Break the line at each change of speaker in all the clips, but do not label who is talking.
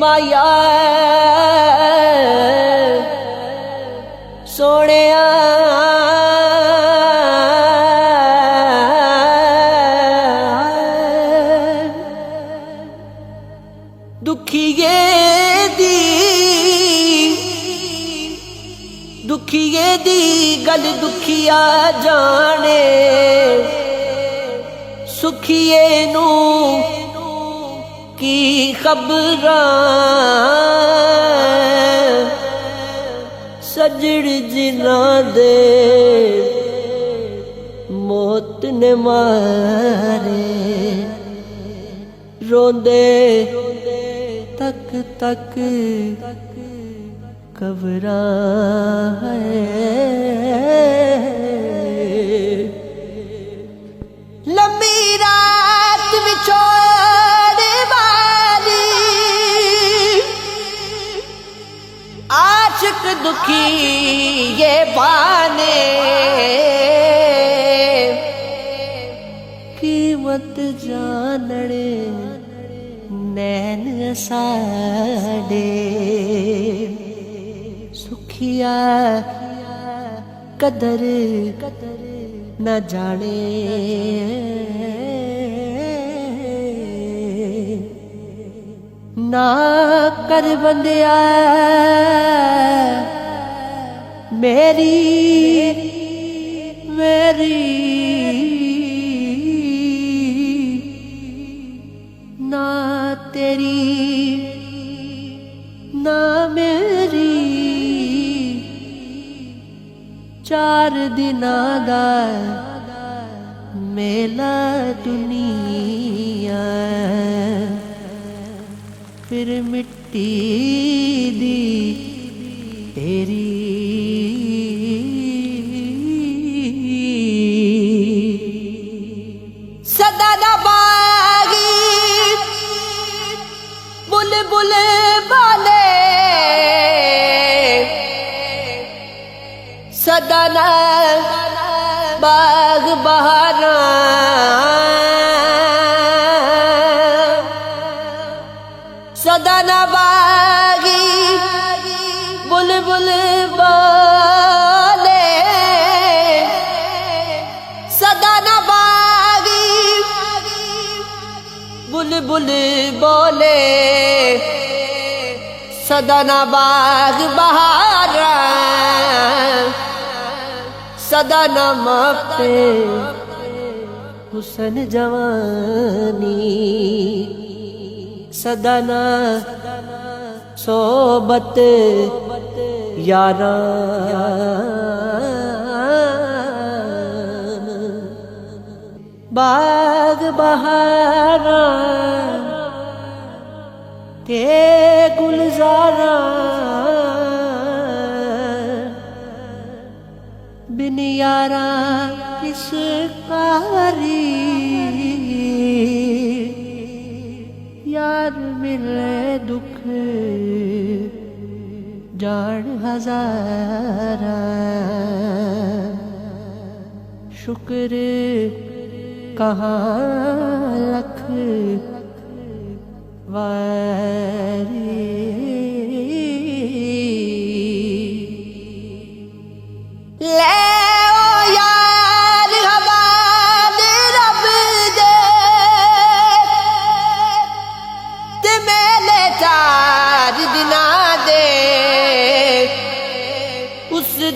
माया सोनिया दुखिए दी गल दुखिया जाने सुखिए नू की खबरां सजड़ जिना दे मौत ने मारे रोंदे तक तक कबरां लंबी रात विछोड़ वाली आशिक दुखी ये बाने कीमत जानने नैन साडे सुखिया कदर न जाने ना कर बंदिया मेरी ना तेरी ना मेरी चार दिनां दा मेला दुनिया फिर मिट्टी दी तेरी सदा ना बागी बुलबुल बोले सदा ना बाग बहारा सदा ना बागी बुलबुल बोले सदा ना बागी बुलबुल बोले सदा ना बाग बहारा सदा ना मापे हुसन जवानी सदा ना सोबत यारा बाग बहारा के गुलजारा बिन यारा किस कारी यार मिले दुख जान हजारा शुक्र कहाँ लख वारी ले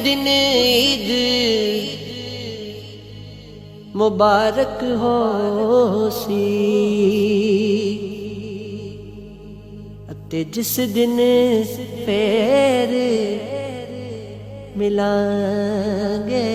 दिन ईद मुबारक हो सी अते जिस दिन फेर मिलांगे